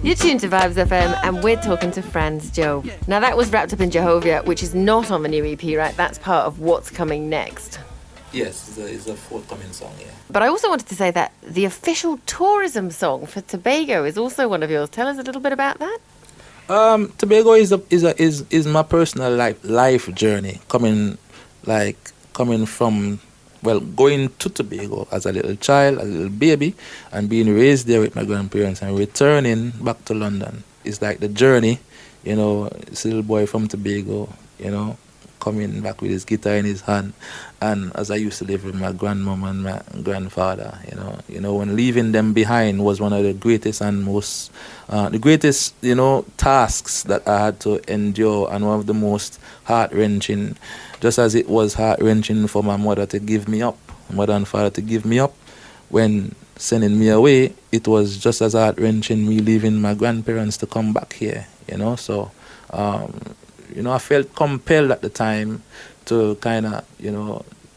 You're tuned to Vibes FM and we're talking to Franz Job. Now that was Wrapped Up in Jehovah, which is not on the new EP, right? That's part of what's coming next. Yes, it's a forthcoming song, yeah. But I also wanted to say that the official tourism song for Tobago is also one of yours. Tell us a little bit about that. Tobago is my personal life journey coming from, well, going to Tobago as a little child, a little baby, and being raised there with my grandparents and returning back to London. It's like the journey, this little boy from Tobago, coming back with his guitar in his hand. And as I used to live with my grandmom and my grandfather, when leaving them behind was one of the greatest and most, tasks that I had to endure, and one of the most heart-wrenching, just as it was heart-wrenching for my mother and father to give me up when sending me away. It was just as heart-wrenching me leaving my grandparents to come back here, so I felt compelled at the time to kind of,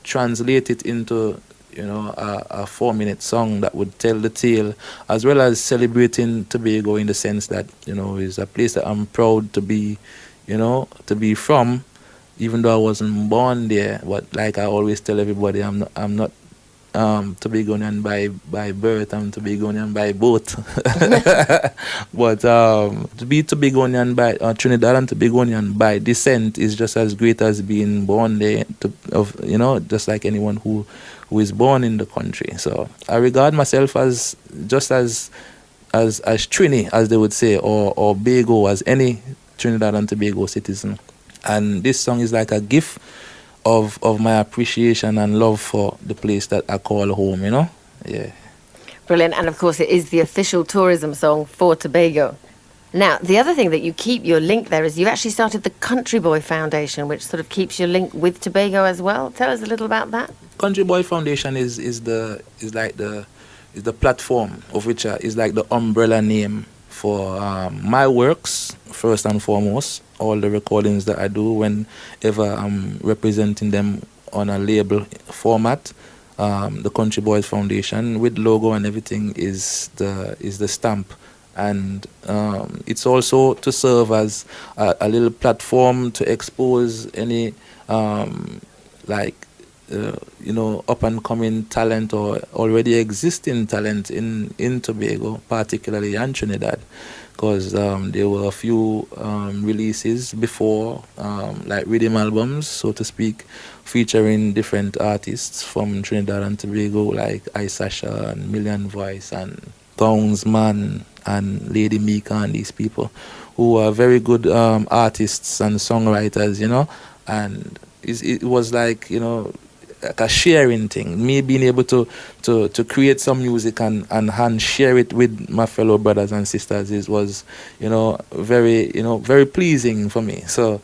translate it into, a 4-minute song that would tell the tale, as well as celebrating Tobago in the sense that, it's a place that I'm proud to be, to be from, even though I wasn't born there. But like I always tell everybody, I'm not Tobagonian by birth, I'm Tobagonian by both. But to be Tobagonian by Trinidad and Tobagonian by descent is just as great as being born there, just like anyone who is born in the country. So I regard myself as just as Trini, as they would say, or Bago, as any Trinidad and Tobago citizen. And this song is like a gift of my appreciation and love for the place that I call home, Yeah. Brilliant. And of course, it is the official tourism song for Tobago. Now, the other thing that you keep your link there is you actually started the Country Boy Foundation, which sort of keeps your link with Tobago as well. Tell us a little about that. Country Boy Foundation is the platform of which is like the umbrella name for my works, first and foremost. All the recordings that I do whenever I'm representing them on a label format. The Country Boys Foundation with logo and everything is the stamp, and it's also to serve as a little platform to expose any up and coming talent or already existing talent in Tobago, particularly in Trinidad. Because there were a few releases before, like rhythm albums, so to speak, featuring different artists from Trinidad and Tobago, like Sasha and Million Voice and Townsman and Lady Mika and these people who are very good artists and songwriters, and it was like, like a sharing thing. Me being able to create some music and share it with my fellow brothers and sisters was very pleasing for me. So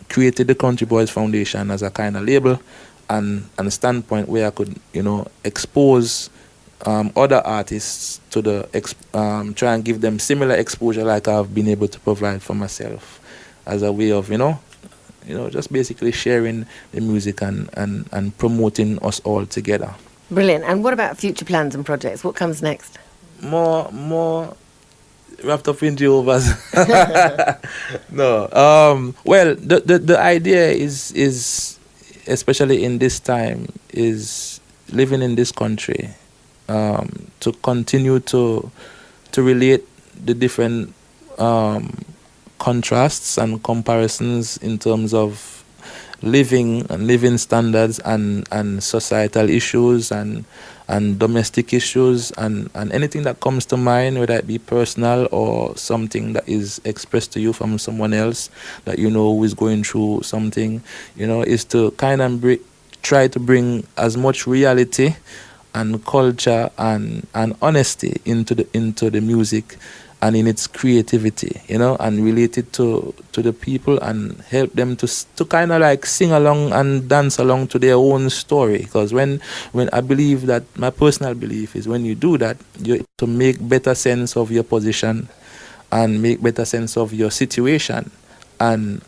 created the Country Boys Foundation as a kind of label and a standpoint where I could expose other artists to try and give them similar exposure like I've been able to provide for myself, as a way of just basically sharing the music and promoting us all together. Brilliant. And what about future plans and projects? What comes next? More Wrapped Up in Jehovah's. No. Well, the idea is especially in this time, is living in this country, to continue to relate the different contrasts and comparisons in terms of living standards and societal issues and domestic issues and anything that comes to mind, whether it be personal or something that is expressed to you from someone else that who is going through something, is to kind of try to bring as much reality and culture and honesty into the music and in its creativity, and relate it to the people and help them to kind of like sing along and dance along to their own story. Because when I believe that, my personal belief is, when you do that, you to make better sense of your position and make better sense of your situation and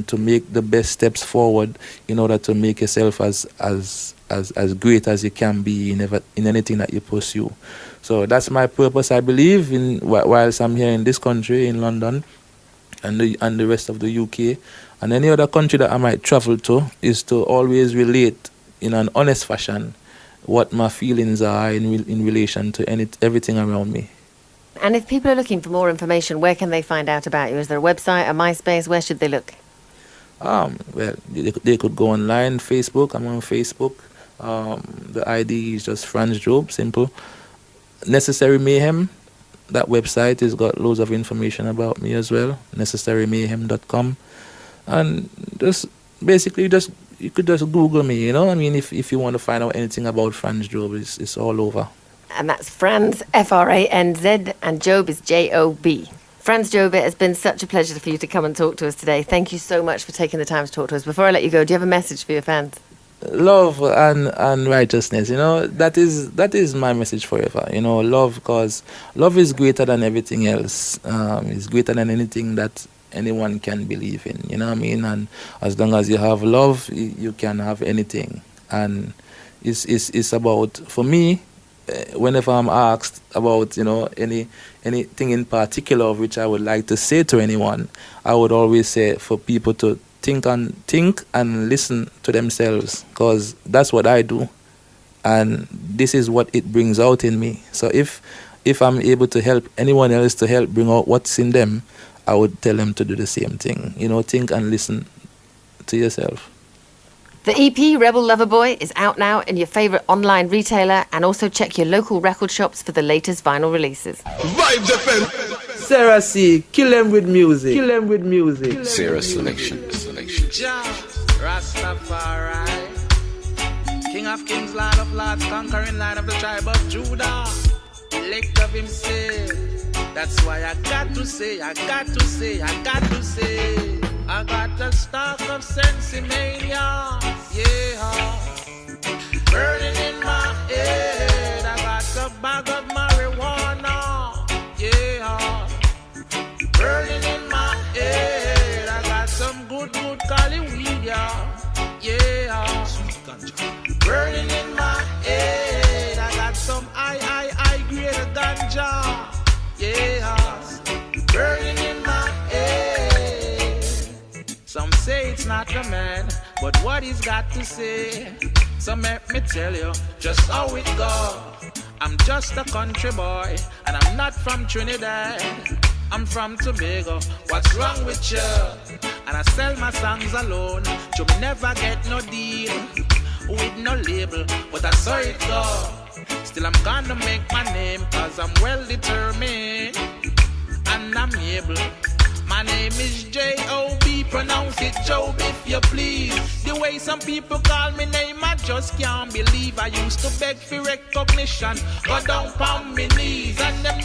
to make the best steps forward in order to make yourself as great as you can be in anything that you pursue. So that's my purpose, I believe, whilst I'm here in this country, in London, and the rest of the UK, and any other country that I might travel to, is to always relate in an honest fashion what my feelings are in relation to everything around me. And if people are looking for more information, where can they find out about you? Is there a website, a MySpace? Where should they look? Well, they could go online, Facebook. I'm on Facebook. The ID is just Franz Job, simple. Necessary Mayhem, that website has got loads of information about me as well. necessarymayhem.com. And just basically you could just Google me, you know. I mean, if you want to find out anything about Franz Job, it's all over. And that's Franz, Franz, and Job is Job. Franz Job, it has been such a pleasure for you to come and talk to us today. Thank you so much for taking the time to talk to us. Before I let you go, do you have a message for your fans? Love and righteousness, you know, that is my message forever. You know, love, because love is greater than everything else. It's greater than anything that anyone can believe in, you know what I mean? And as long as you have love, you can have anything. And it's about, for me, whenever I'm asked about, you know, anything in particular of which I would like to say to anyone, I would always say for people to think and listen to themselves, because that's what I do, and this is what it brings out in me. So if I'm able to help anyone else to help bring out what's in them, I would tell them to do the same thing. You know, think and listen to yourself. The EP Rebel Lover Boy is out now in your favourite online retailer, and also check your local record shops for the latest vinyl releases. Vibe FM. Sarah C, kill them with music. Kill them with music. Sarah Selection. Jah, Rastafari, King of kings, Lord of lords, conquering Lion of the tribe of Judah, elect of himself. That's why I got to say, I got a stock of sensimania, yeah, burning in my head. I got a bag of marijuana, yeah, burning in my head. I got some good cali weed, yeah, burning in my head. I got some high grade ganja, yeah, burning in my head. Some say it's not the man, but what he's got to say. So let me tell you just how it go. I'm just a country boy, and I'm not from Trinidad. I'm from Tobago. What's wrong with you? And I sell my songs alone. You never get no deal with no label, but I saw it go. Still I'm gonna make my name, cause I'm well determined and I'm able. My name is J-O-B, pronounce it Job if you please. The way some people call me name, I just can't believe. I used to beg for recognition, go down on me knees, and them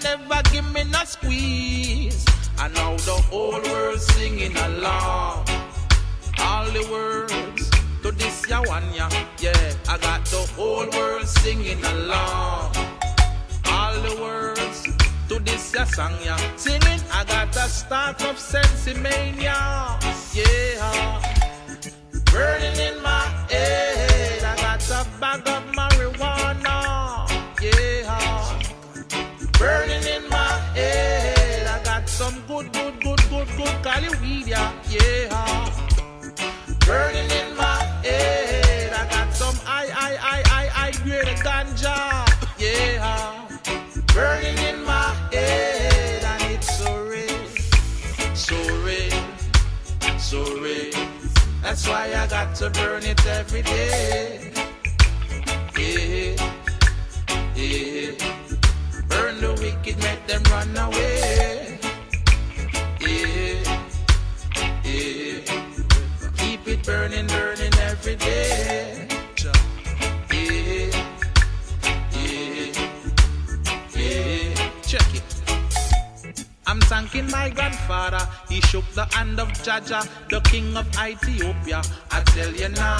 never give me no squeeze. And now the whole world singing along, all the words to this ya one ya, yeah. I got the whole world singing along, all the words to this ya song ya, singing. I got a start of sensimania, yeah, burning in my head. I got a bag of marijuana, yeah, burning in my head. I got some good cali weed, yeah, burning in my head. I got some high grade ganja, yeah, burning in my head. And it's so real, so real, so real. That's why I got to burn it every day, yeah, yeah. Burn the wicked, make them run away, yeah, yeah. Keep it burning every day. Yeah, yeah. Check it. I'm thanking my grandfather. He shook the hand of Jaja, the king of Ethiopia. I tell you now,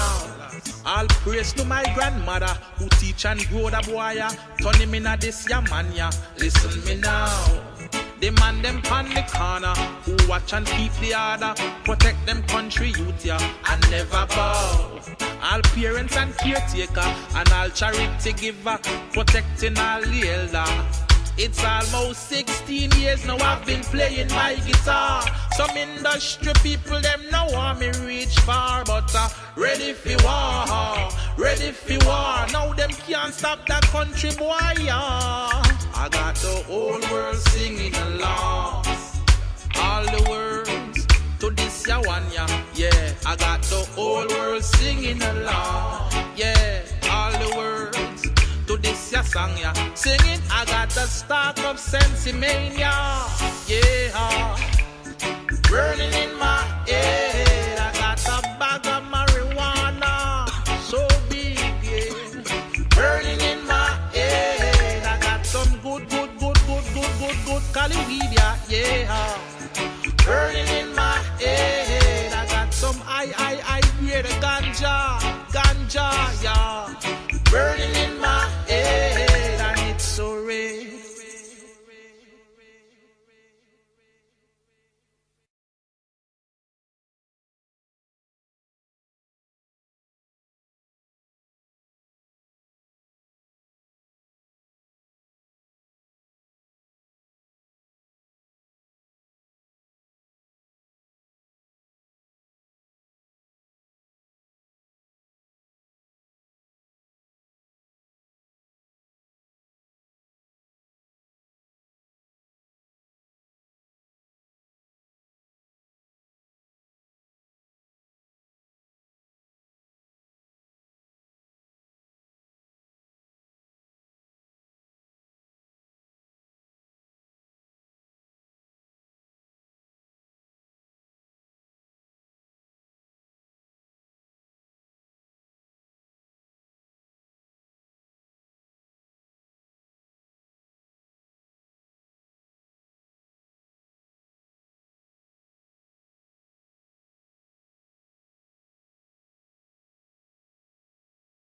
all praise to my grandmother who teach and grow the boy. Turn him in a this ya man ya. Listen me now. The man them on the corner who watch and keep the order, protect them country youth, yeah, and never bow. All parents and caretaker and all charity giver, protecting all the elder. It's almost 16 years now I've been playing my guitar. Some industry people them know want me reach far, but ready for war, ready for war. Now them can't stop that country boy, yeah. I got the whole world singing along, all the words to this ya one, yeah. I got the whole world singing along, yeah. All the words to this ya song, yeah. Singing, I got the spark of sensimania, yeah. Burning in my head, I got a bag of marijuana, so big, yeah. Burning in my head, I got some good Cali weed, yeah. Burning in my head, I got some I grade ganja, yeah. Burning